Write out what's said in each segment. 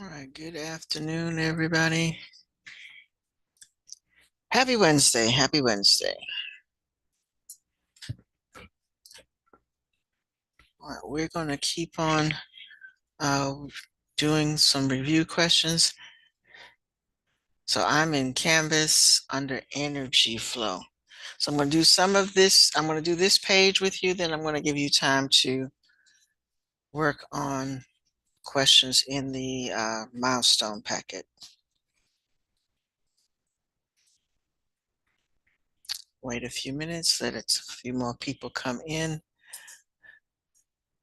All right, good afternoon, everybody. Happy Wednesday. Happy Wednesday. All right, we're going to keep on uh, doing some review questions. So I'm in Canvas under energy flow. So I'm going to do some of this. I'm going to do this page with you. Then I'm going to give you time to work on questions in the milestone packet. Wait a few minutes, let a few more people come in.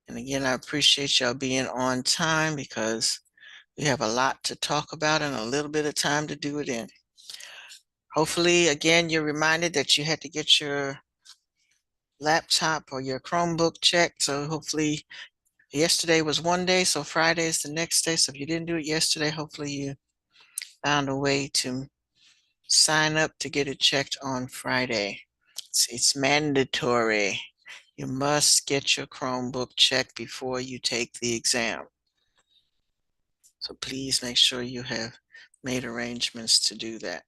And again, I appreciate y'all being on time because we have a lot to talk about and a little bit of time to do it in. Hopefully, again, you're reminded that you had to get your laptop or your Chromebook checked. So hopefully yesterday was one day, so Friday is the next day. So if you didn't do it yesterday, hopefully you found a way to sign up to get it checked on Friday. It's mandatory. You must get your Chromebook checked before you take the exam. So please make sure you have made arrangements to do that.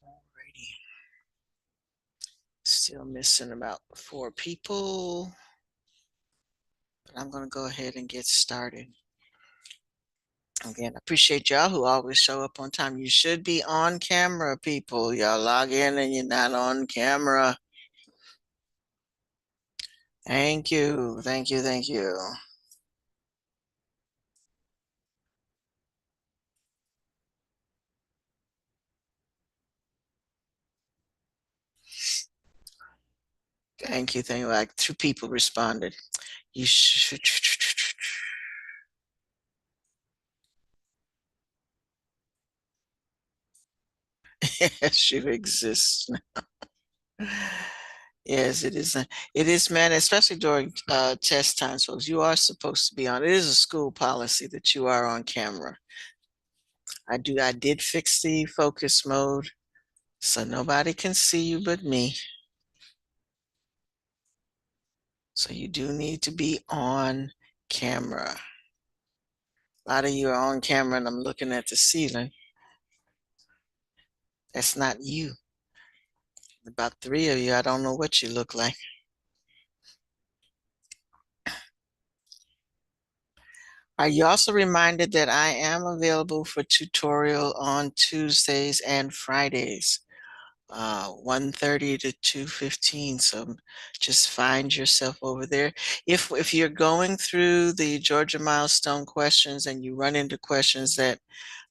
Alrighty. Still missing about 4 people, but I'm going to go ahead and get started. Again, I appreciate y'all who always show up on time. You should be on camera, people. Y'all log in and you're not on camera. Thank you. Thank you. Thank you. Thank you. Thank you. Like 2 people responded. You should. It should exist. Yes, it is. It is, man, especially during test times, folks. You are supposed to be on. It is a school policy that you are on camera. I did fix the focus mode so nobody can see you but me. So you do need to be on camera. A lot of you are on camera and I'm looking at the ceiling. That's not you. About 3 of you, I don't know what you look like. Are you also reminded that I am available for tutorial on Tuesdays and Fridays, 1:30 to 2:15. So just find yourself over there. If you're going through the Georgia milestone questions and you run into questions that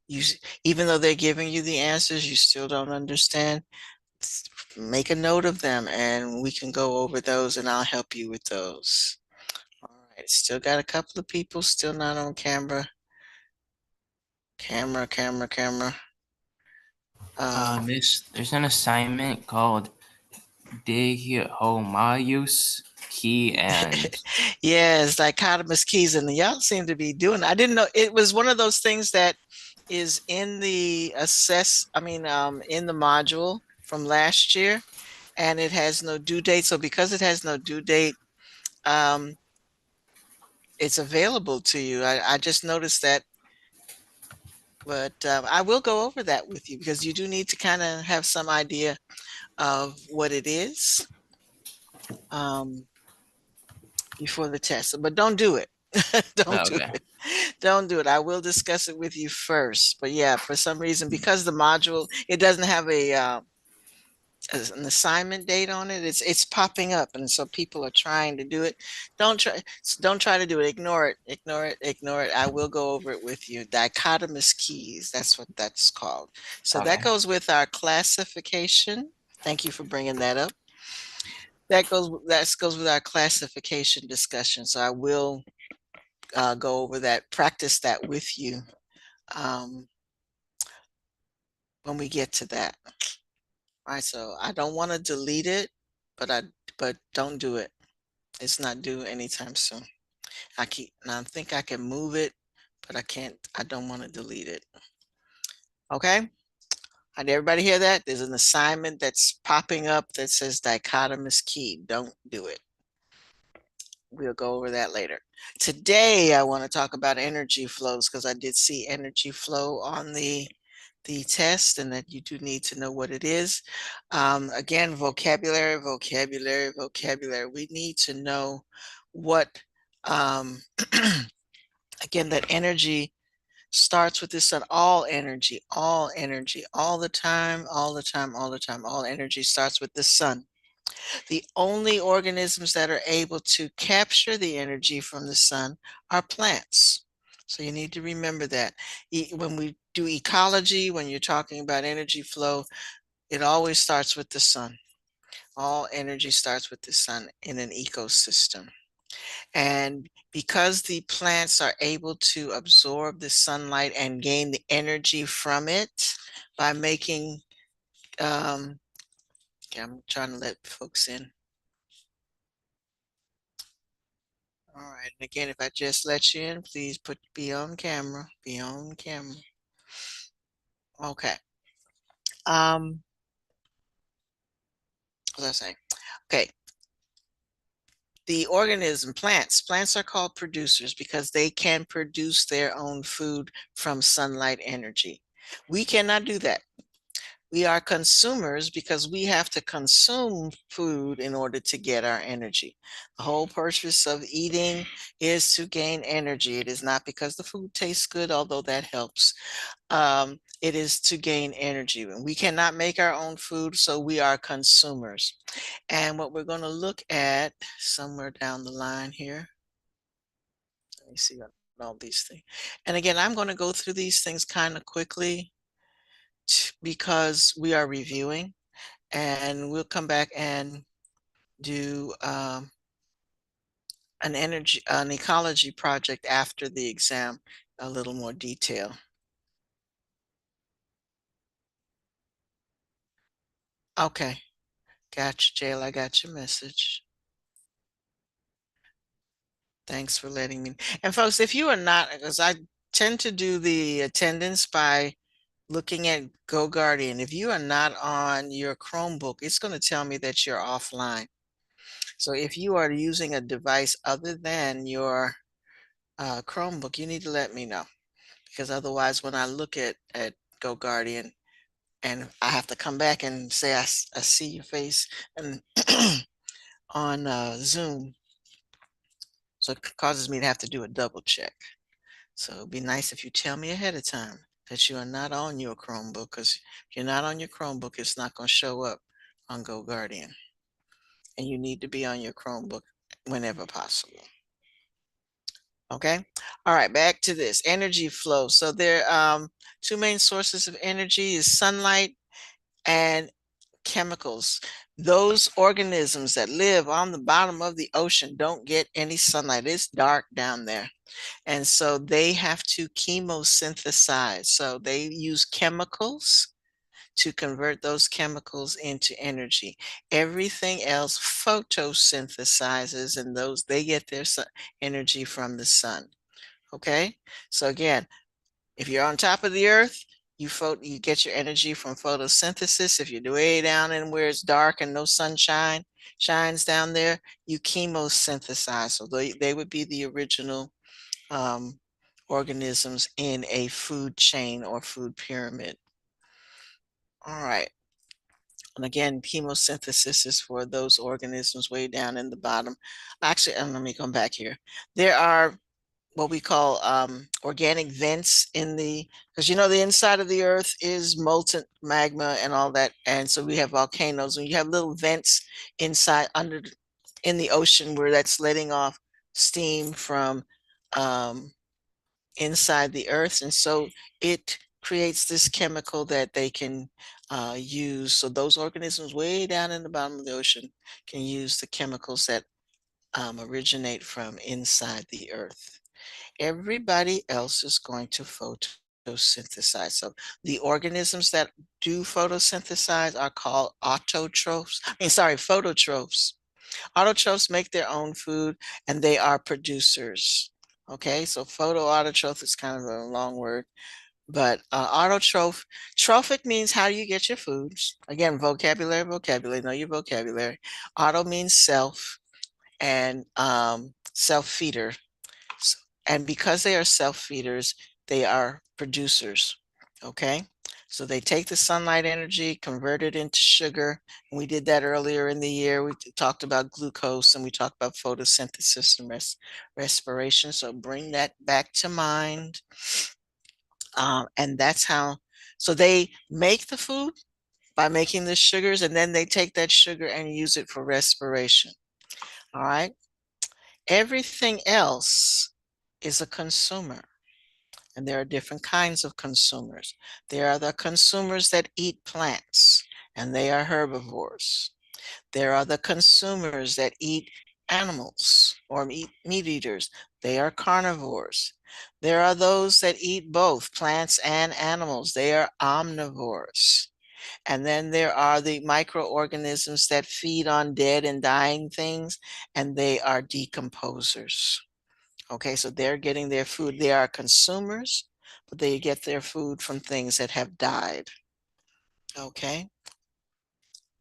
you, even though they're giving you the answers, you still don't understand, make a note of them and we can go over those and I'll help you with those. All right, still got a couple of people still not on camera. Camera. There's an assignment called Dig Homayus Key and Yes, dichotomous keys, and y'all seem to be doing. I didn't know it was one of those things that is in the in the module from last year, and it has no due date. So because it has no due date, um, it's available to you. I just noticed that, but I will go over that with you because you do need to kind of have some idea of what it is um, before the test. But don't do it. Don't do okay. it. Don't do it. I will discuss it with you first. But yeah, for some reason, because the module, it doesn't have an assignment date on it. It's popping up, and so people are trying to do it. Don't try to do it. Ignore it. Ignore it. Ignore it. I will go over it with you. Dichotomous keys. That's what that's called. So that Okay. goes with our classification. Thank you for bringing that up. That goes with our classification discussion. So I will go over that, practice that with you um, when we get to that. All right, so I don't want to delete it, but don't do it. It's not due anytime soon. I think I can move it, but I can't. I don't want to delete it. Okay. Did everybody hear that? There's an assignment that's popping up that says dichotomous key. Don't do it. we'll go over that later. Today, I want to talk about energy flows because I did see energy flow on the test and that you do need to know what it is. Again, vocabulary, vocabulary, vocabulary. We need to know what, again, that energy starts with the sun. All energy, all energy, all the time, all the time, all the time. All energy starts with the sun. The only organisms that are able to capture the energy from the sun are plants. So you need to remember that. When we do ecology, when you're talking about energy flow, it always starts with the sun. All energy starts with the sun in an ecosystem. And because the plants are able to absorb the sunlight and gain the energy from it by making, okay, I'm trying to let folks in. All right. And again, if I just let you in, please be on camera. Be on camera. Okay. What was I saying? Okay. The organism, plants are called producers because they can produce their own food from sunlight energy. We cannot do that. We are consumers because we have to consume food in order to get our energy. The whole purpose of eating is to gain energy. It is not because the food tastes good, although that helps. It is to gain energy. We cannot make our own food, so we are consumers. And what we're going to look at somewhere down the line here, let me see all these things. And again, I'm going to go through these things kind of quickly because we are reviewing, and we'll come back and do an ecology project after the exam, a little more detail. Okay, gotcha, Jail. I got your message. Thanks for letting me. And folks, if you are not, because I tend to do the attendance by looking at GoGuardian. If you are not on your Chromebook, it's going to tell me that you're offline. So if you are using a device other than your Chromebook, you need to let me know. Because otherwise, when I look at GoGuardian and I have to come back and say, I see your face and on Zoom, so it causes me to have to do a double check. So it'd be nice if you tell me ahead of time that you are not on your Chromebook, because if you're not on your Chromebook, it's not going to show up on GoGuardian. And you need to be on your Chromebook whenever possible. Okay. All right, back to this energy flow. So there two main sources of energy is sunlight and chemicals. Those organisms that live on the bottom of the ocean don't get any sunlight. It's dark down there. And so they have to chemosynthesize. So they use chemicals to convert those chemicals into energy. Everything else photosynthesizes, and those they get their energy from the sun. Okay, so again, if you're on top of the earth, you get your energy from photosynthesis. If you're way down in where it's dark and no sunshine shines down there, you chemosynthesize. So they would be the original organisms in a food chain or food pyramid. All right. And again, chemosynthesis is for those organisms way down in the bottom. Actually, let me come back here. There are what we call organic vents in because the inside of the earth is molten magma and all that. And so we have volcanoes, and you have little vents inside in the ocean where that's letting off steam from inside the earth. And so it creates this chemical that they can use. So those organisms way down in the bottom of the ocean can use the chemicals that originate from inside the earth. Everybody else is going to photosynthesize. So the organisms that do photosynthesize are called phototrophs. Autotrophs make their own food and they are producers. Okay, so photoautotroph is kind of a long word, but autotroph, trophic means how do you get your foods? Again, vocabulary, know your vocabulary. Auto means self, and self-feeder. And because they are self-feeders, they are producers, okay? So they take the sunlight energy, convert it into sugar. And we did that earlier in the year. We talked about glucose and we talked about photosynthesis and respiration. So bring that back to mind. And that's how, so they make the food by making the sugars, and then they take that sugar and use it for respiration. All right. Everything else is a consumer. And there are different kinds of consumers. There are the consumers that eat plants, and they are herbivores. There are the consumers that eat animals or meat eaters. They are carnivores. There are those that eat both plants and animals. They are omnivores. And then there are the microorganisms that feed on dead and dying things, and they are decomposers. Okay, so they're getting their food. They are consumers, but they get their food from things that have died. Okay.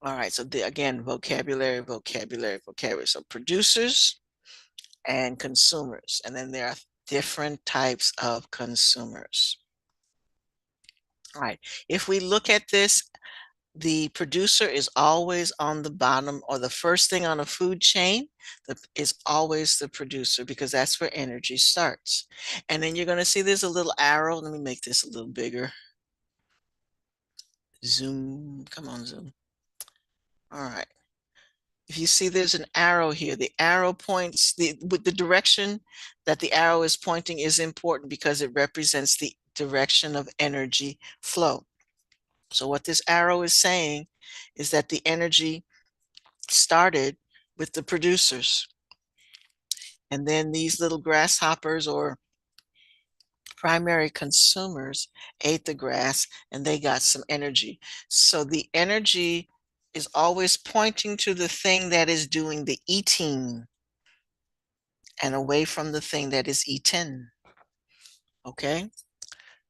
All right, so again, vocabulary, vocabulary, vocabulary. So producers and consumers, and then there are different types of consumers. All right, if we look at this, the producer is always on the bottom or the first thing on a food chain is always the producer, because that's where energy starts. And then you're going to see there's a little arrow. Let me make this a little bigger. Zoom. Come on, zoom. All right. If you see there's an arrow here, the arrow points, with the direction that the arrow is pointing is important because it represents the direction of energy flow. So what this arrow is saying is that the energy started with the producers. And then these little grasshoppers or primary consumers ate the grass and they got some energy. So the energy is always pointing to the thing that is doing the eating and away from the thing that is eaten. Okay.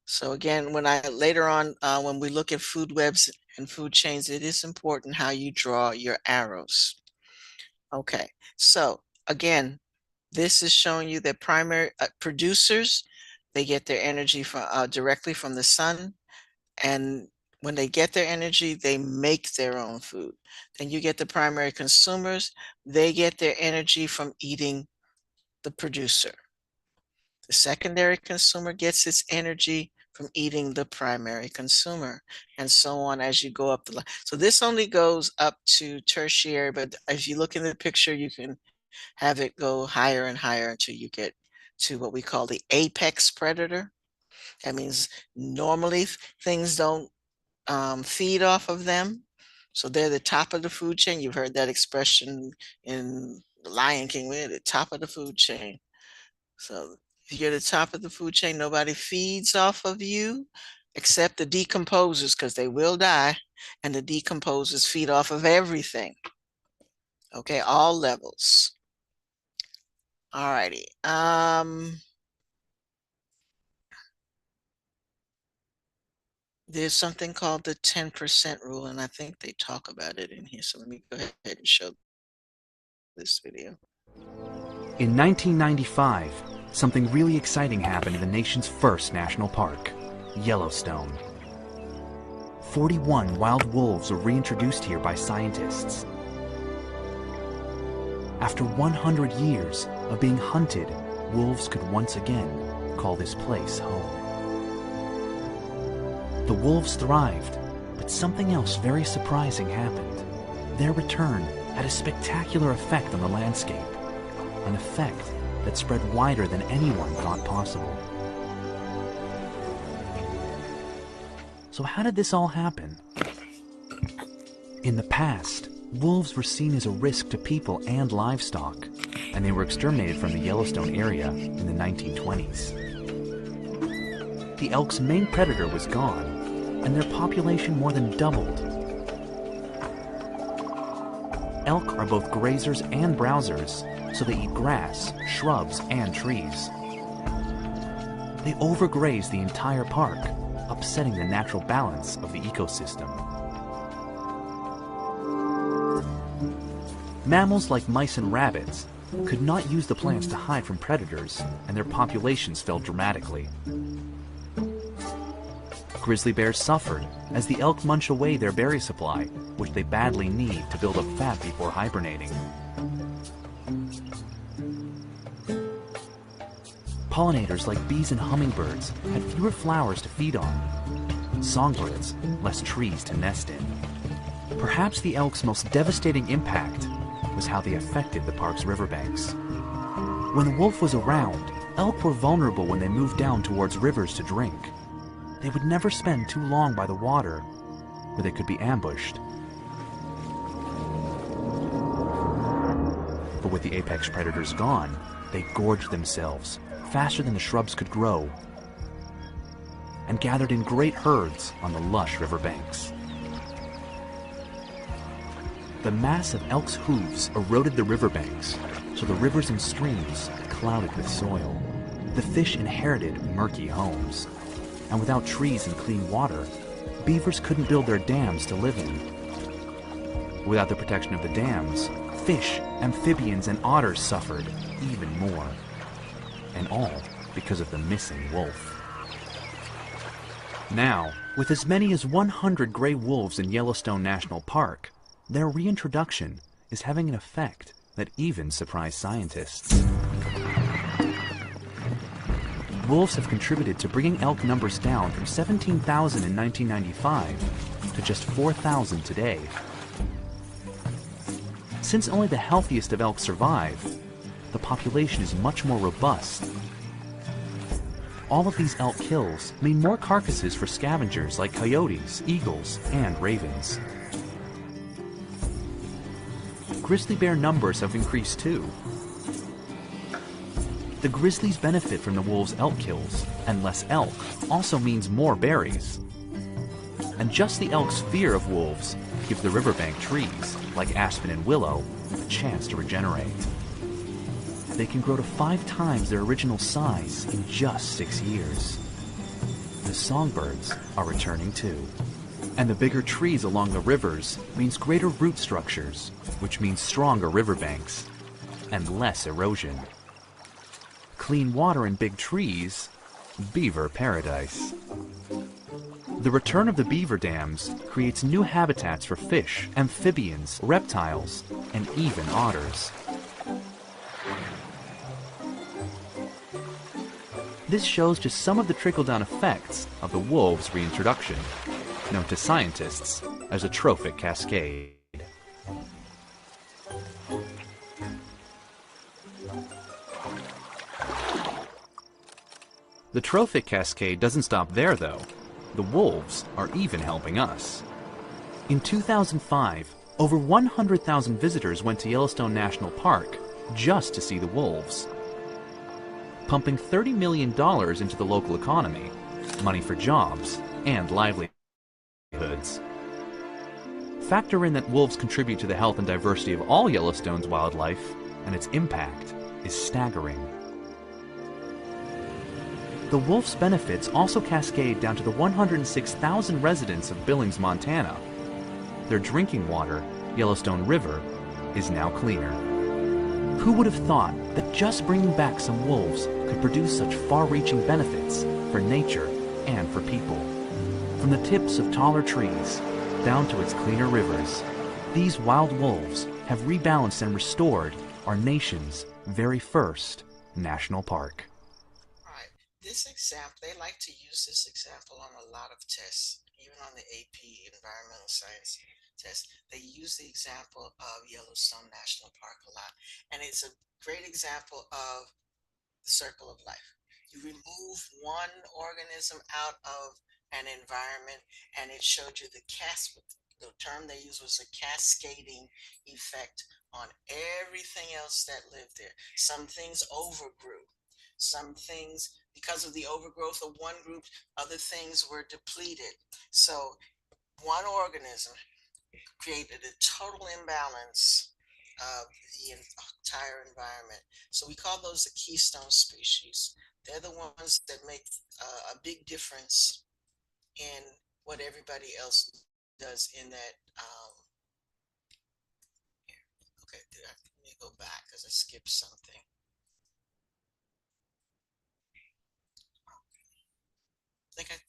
So again, later on, when we look at food webs and food chains, it is important how you draw your arrows. Okay, so again, this is showing you that primary producers, they get their energy from directly from the sun, and when they get their energy, they make their own food. Then you get the primary consumers, they get their energy from eating the producer. The secondary consumer gets its energy from eating the primary consumer, and so on as you go up the line. So this only goes up to tertiary, but if you look in the picture, you can have it go higher and higher until you get to what we call the apex predator. That means normally things don't feed off of them. So they're the top of the food chain. You've heard that expression in The Lion King, we're at the top of the food chain. So if you're at the top of the food chain, nobody feeds off of you except the decomposers, because they will die, and the decomposers feed off of everything. Okay, all levels. All righty. There's something called the 10% rule, and I think they talk about it in here. So let me go ahead and show this video. In 1995, something really exciting happened in the nation's first national park, Yellowstone. 41 wild wolves were reintroduced here by scientists. After 100 years of being hunted, wolves could once again call this place home. The wolves thrived, but something else very surprising happened. Their return had a spectacular effect on the landscape, an effect that spread wider than anyone thought possible. So how did this all happen? In the past, wolves were seen as a risk to people and livestock, and they were exterminated from the Yellowstone area in the 1920s. The elk's main predator was gone, and their population more than doubled. Elk are both grazers and browsers, so they eat grass, shrubs, and trees. They overgraze the entire park, upsetting the natural balance of the ecosystem. Mammals like mice and rabbits could not use the plants to hide from predators, and their populations fell dramatically. Grizzly bears suffered as the elk munch away their berry supply, which they badly need to build up fat before hibernating. Pollinators like bees and hummingbirds had fewer flowers to feed on. Songbirds, less trees to nest in. Perhaps the elk's most devastating impact was how they affected the park's riverbanks. When the wolf was around, elk were vulnerable when they moved down towards rivers to drink. They would never spend too long by the water, where they could be ambushed. But with the apex predators gone, they gorged themselves faster than the shrubs could grow, and gathered in great herds on the lush riverbanks. The mass of elk's hooves eroded the riverbanks, so the rivers and streams clouded with soil. The fish inherited murky homes, and without trees and clean water, beavers couldn't build their dams to live in. Without the protection of the dams, fish, amphibians, and otters suffered even more. And all because of the missing wolf. Now, with as many as 100 gray wolves in Yellowstone National Park, their reintroduction is having an effect that even surprised scientists. Wolves have contributed to bringing elk numbers down from 17,000 in 1995 to just 4,000 today. Since only the healthiest of elk survive, the population is much more robust. All of these elk kills mean more carcasses for scavengers like coyotes, eagles, and ravens. Grizzly bear numbers have increased too. The grizzlies benefit from the wolves' elk kills, and less elk also means more berries. And just the elk's fear of wolves gives the riverbank trees, like aspen and willow, a chance to regenerate. They can grow to 5 times their original size in just 6 years. The songbirds are returning too. And the bigger trees along the rivers means greater root structures, which means stronger riverbanks and less erosion. Clean water and big trees, beaver paradise. The return of the beaver dams creates new habitats for fish, amphibians, reptiles, and even otters. This shows just some of the trickle-down effects of the wolves' reintroduction, known to scientists as a trophic cascade. The trophic cascade doesn't stop there, though. The wolves are even helping us. In 2005, over 100,000 visitors went to Yellowstone National Park just to see the wolves, pumping $30 million into the local economy, money for jobs and livelihoods. Factor in that wolves contribute to the health and diversity of all Yellowstone's wildlife, and its impact is staggering. The wolf's benefits also cascade down to the 106,000 residents of Billings, Montana. Their drinking water, Yellowstone River, is now cleaner. Who would have thought that just bringing back some wolves could produce such far-reaching benefits for nature and for people? From the tips of taller trees down to its cleaner rivers, these wild wolves have rebalanced and restored our nation's very first national park. This example, they like to use this example on a lot of tests, even on the AP environmental science test. They use the example of Yellowstone National Park a lot. And it's a great example of the circle of life. You remove one organism out of an environment, and it showed you the term they used was a cascading effect on everything else that lived there. Some things overgrew. Some things, because of the overgrowth of one group, other things were depleted. So one organism created a total imbalance of the entire environment. So we call those the keystone species. They're the ones that make a big difference in what everybody else does in that. Okay, let me go back because I skipped something. I think I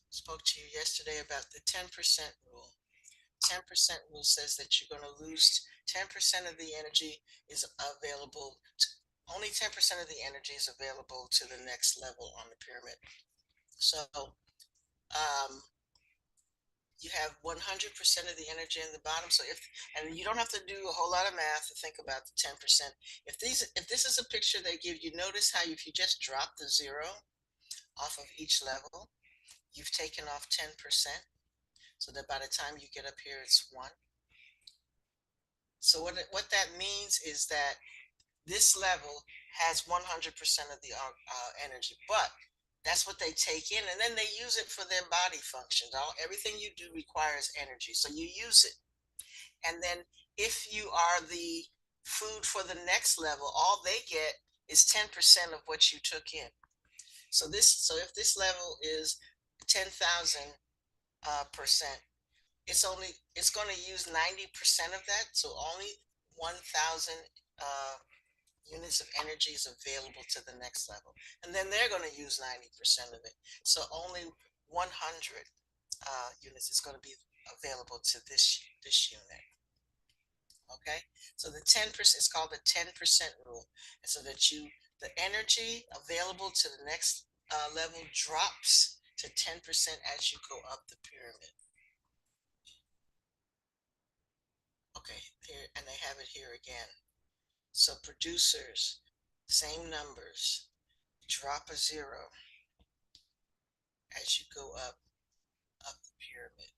spoke to you yesterday about the 10% rule. 10% rule says that you're going to lose 10% of the energy is available. Only 10% of the energy is available to the next level on the pyramid. So you have 100% of the energy in the bottom. So and you don't have to do a whole lot of math to think about the 10%. If this is a picture they give you, notice how if you just drop the zero off of each level, you've taken off 10%. So that by the time you get up here, it's 1. So what that means is that this level has 100% of the energy, but that's what they take in, and then they use it for their body functions. Everything you do requires energy, so you use it. And then if you are the food for the next level, all they get is 10% of what you took in. So if this level is 10,000 percent, it's going to use 90% of that. So only 1,000 units of energy is available to the next level, and then they're going to use 90% of it. So only 100 units is going to be available to this unit. Okay, so the 10% is called the 10% rule, and so that the energy available to the next level drops to 10% as you go up the pyramid. Okay, here, and they have it here again. So producers, same numbers, drop a 0 as you go up the pyramid.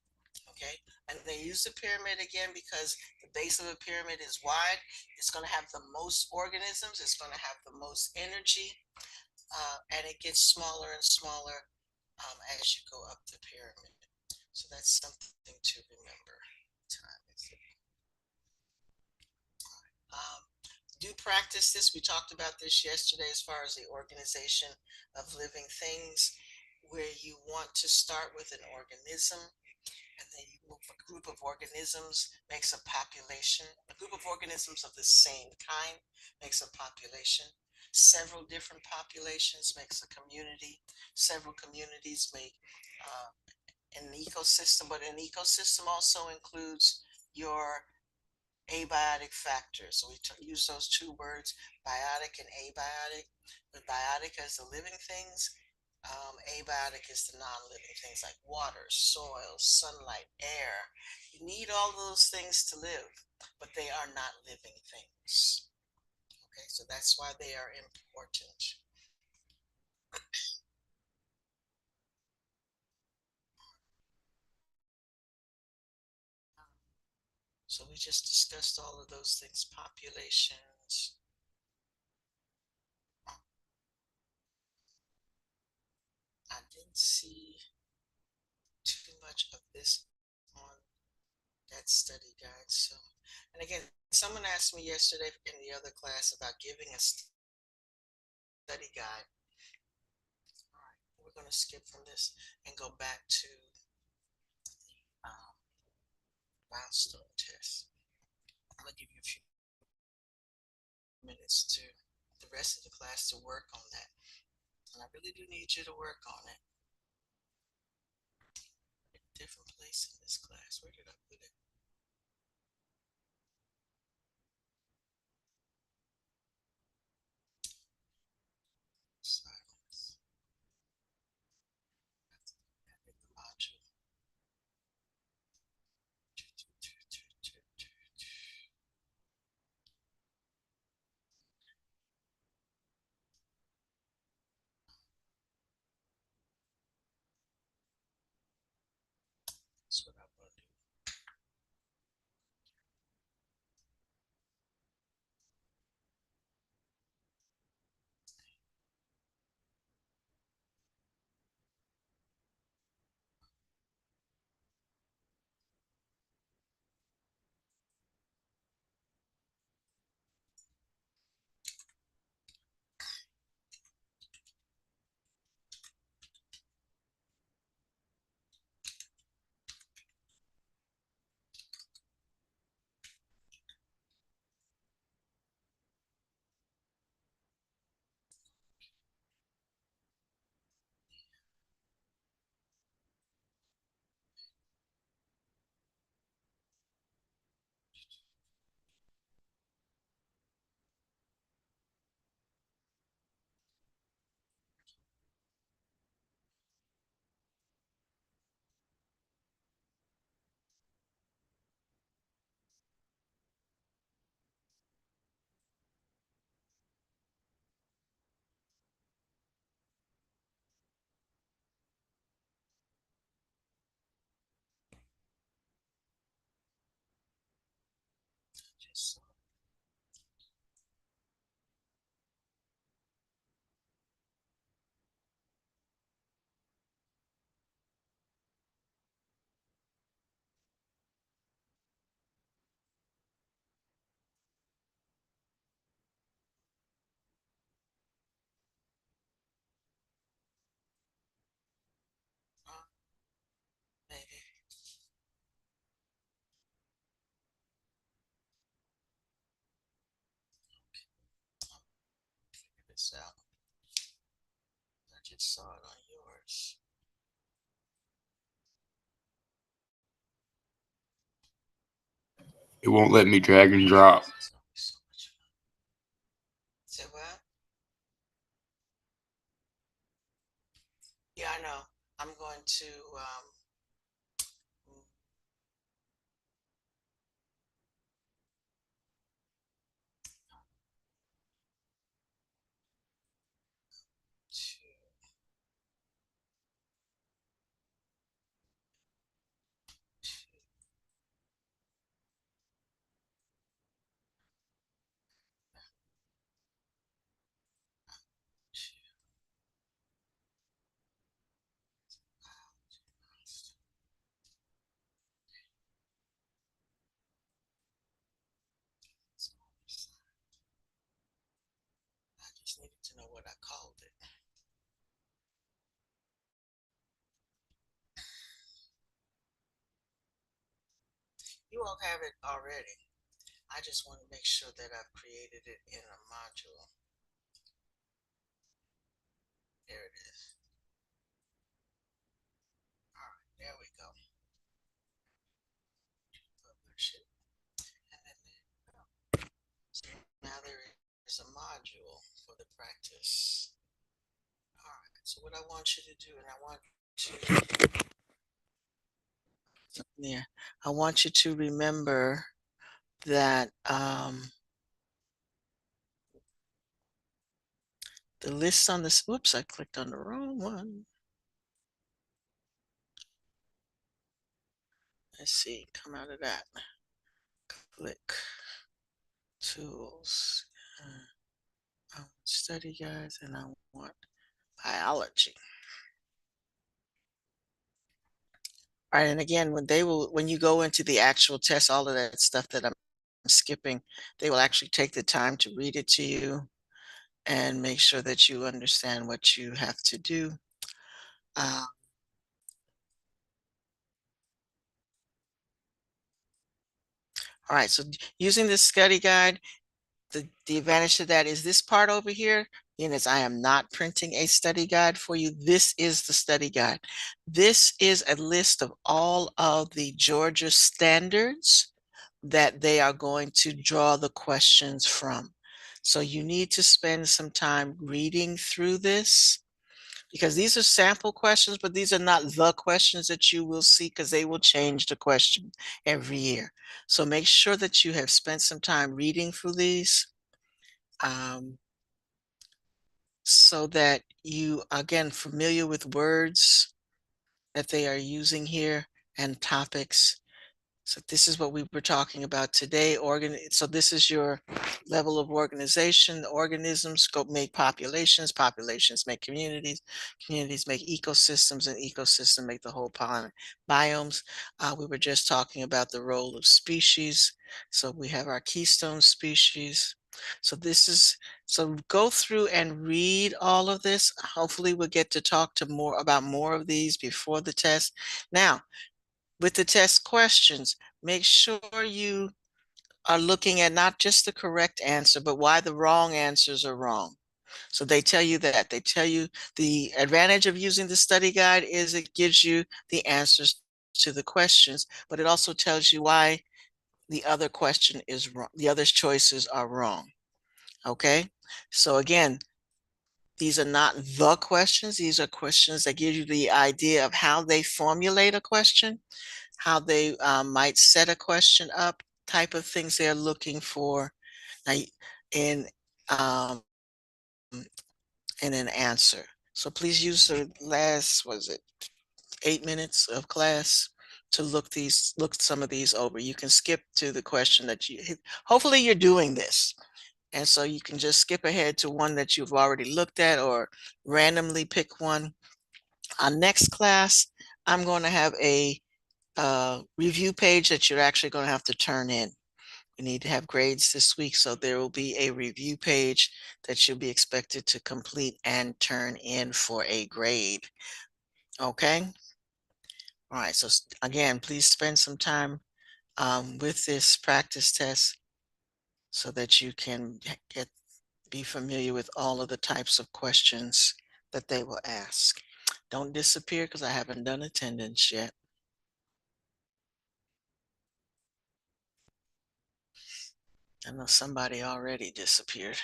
Okay, and they use the pyramid again because the base of the pyramid is wide. It's going to have the most organisms. It's going to have the most energy, and it gets smaller and smaller as you go up the pyramid. So that's something to remember. Time is it? Do practice this. We talked about this yesterday as far as the organization of living things, where you want to start with an organism, and then a group of organisms makes a population. A group of organisms of the same kind makes a population. Several different populations makes a community. Several communities make an ecosystem, but an ecosystem also includes your abiotic factors. So we use those two words, biotic and abiotic. But biotic is the living things. Abiotic is the non-living things like water, soil, sunlight, air. You need all those things to live, but they are not living things. Okay, so that's why they are important. So we just discussed all of those things, populations. I didn't see too much of this on that study guide. So, and again, someone asked me yesterday in the other class about giving a study guide. All right, we're going to skip from this and go back to the milestone test. I'm going to give you a few minutes to the rest of the class to work on that. And I really do need you to work on it. A different place in this class. Where did I put it? Silence. The module. That's what I'm going to do. this out. I just saw it on yours. It won't let me drag and drop. It's gonna be so much fun. Say what? Yeah, I know. I'm going to I just needed to know what I called it. You all have it already. I just want to make sure that I've created it in a module. There it is. All right, there we go. Publish it. And then so now there is a module for the practice. All right, so what I want you to do, and I want to there, I want you to remember that the list on this, whoops, I clicked on the wrong one. Let's see, come out of that. Click tools, I want study guides, and I want biology. All right, and again, when you go into the actual test, all of that stuff that I'm skipping, they will actually take the time to read it to you and make sure that you understand what you have to do. All right, so using this study guide, the advantage to that is this part over here, being as I am not printing a study guide for you, this is the study guide. This is a list of all of the Georgia standards that they are going to draw the questions from. So you need to spend some time reading through this, because these are sample questions, but these are not the questions that you will see, because they will change the question every year. So make sure that you have spent some time reading through these, so that you, again, familiar with words that they are using here and topics. So this is what we were talking about today. So this is your level of organization. Organisms make populations, populations make communities, communities make ecosystems, and ecosystems make the whole planet. Biomes, we were just talking about the role of species. So we have our keystone species. So so go through and read all of this. Hopefully we'll get to talk about more of these before the test. Now, with the test questions, make sure you are looking at not just the correct answer, but why the wrong answers are wrong. So they tell you that. They tell you the advantage of using the study guide is it gives you the answers to the questions, but it also tells you why the other question is wrong. The other choices are wrong. Okay. So again, these are not the questions. These are questions that give you the idea of how they formulate a question, how they might set a question up, type of things they're looking for now in an answer. So please use the last, 8 minutes of class to look some of these over. You can skip to the question that hopefully you're doing this. And so you can just skip ahead to one that you've already looked at, or randomly pick one. Our next class, I'm going to have a review page that you're actually going to have to turn in. We need to have grades this week, so there will be a review page that you'll be expected to complete and turn in for a grade. Okay? All right, so again, please spend some time with this practice test so that you can be familiar with all of the types of questions that they will ask. Don't disappear because I haven't done attendance yet. I know somebody already disappeared.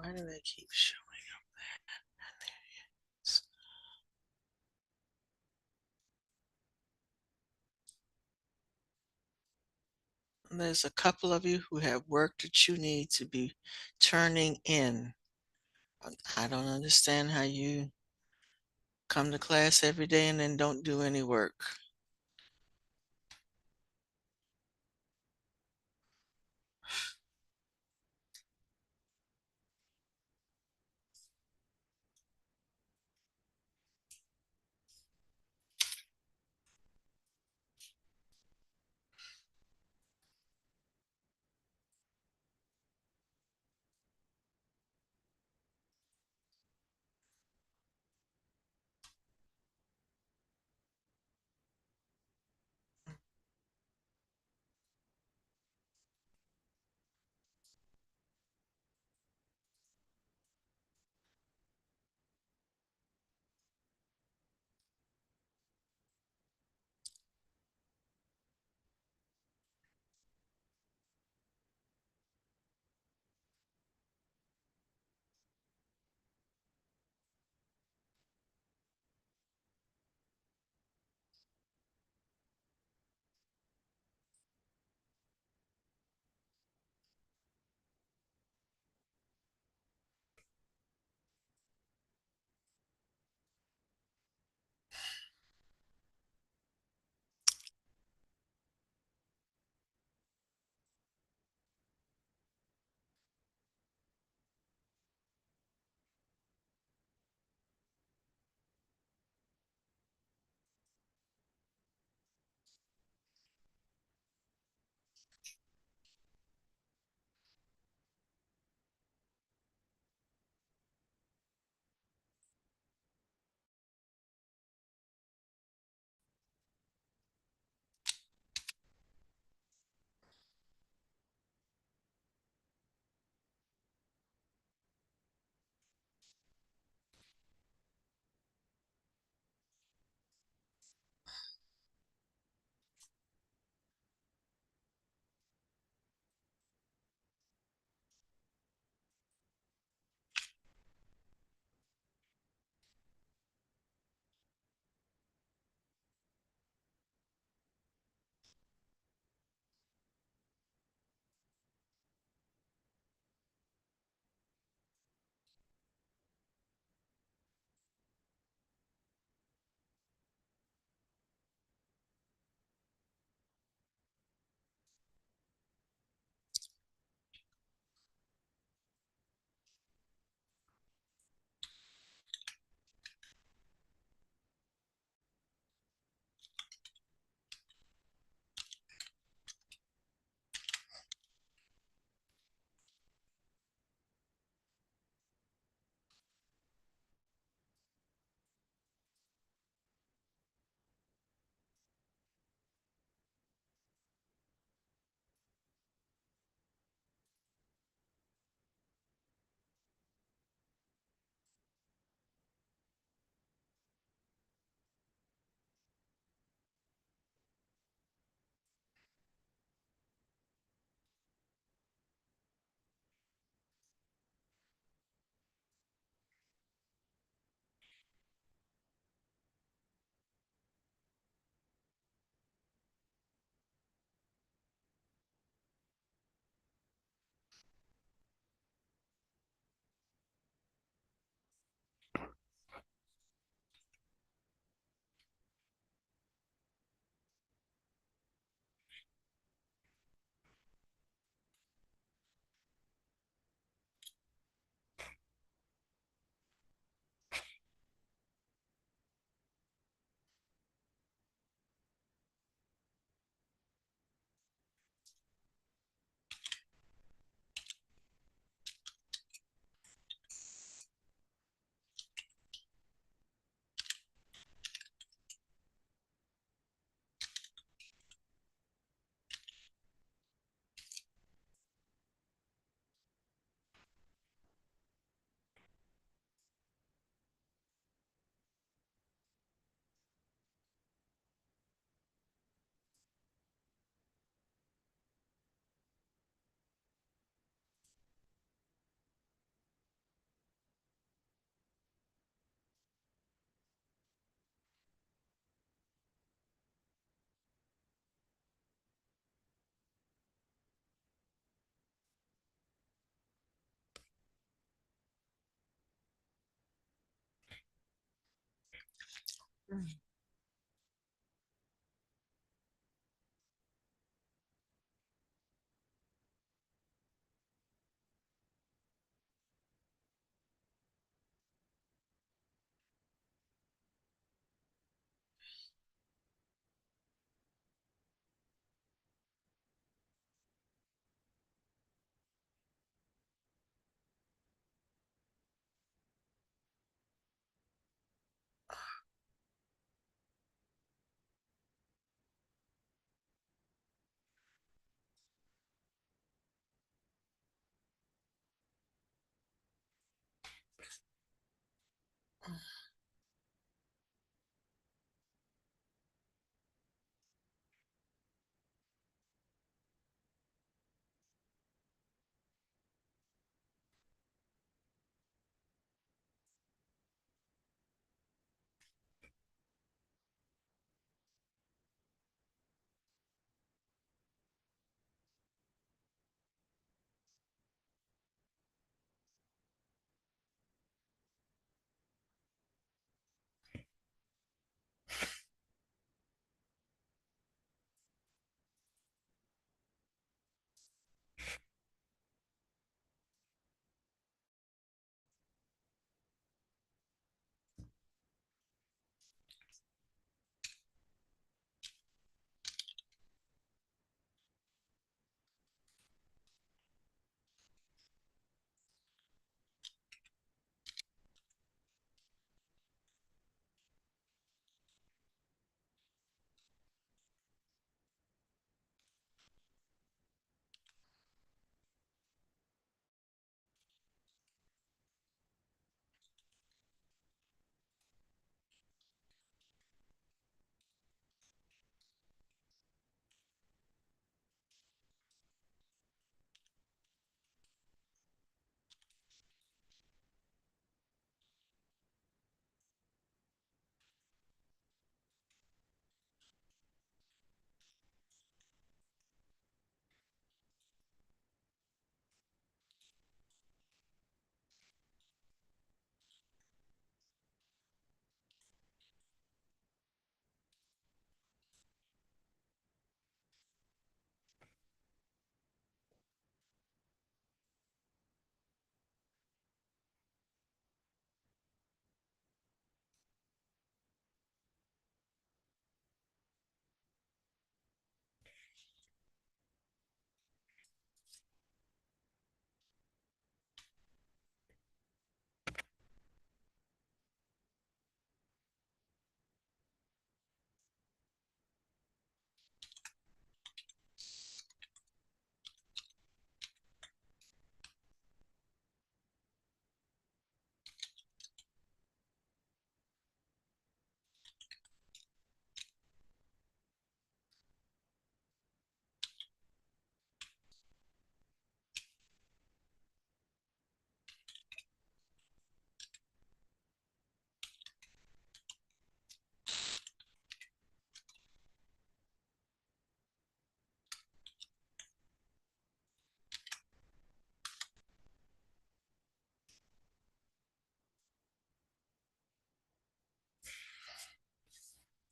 Why do they keep showing up there? And there it is. There's a couple of you who have work that you need to be turning in. I don't understand how you come to class every day and then don't do any work.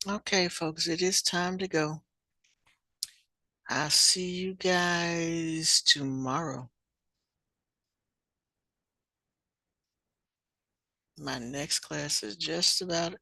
Okay, folks, it is time to go. I'll see you guys tomorrow. My next class is just about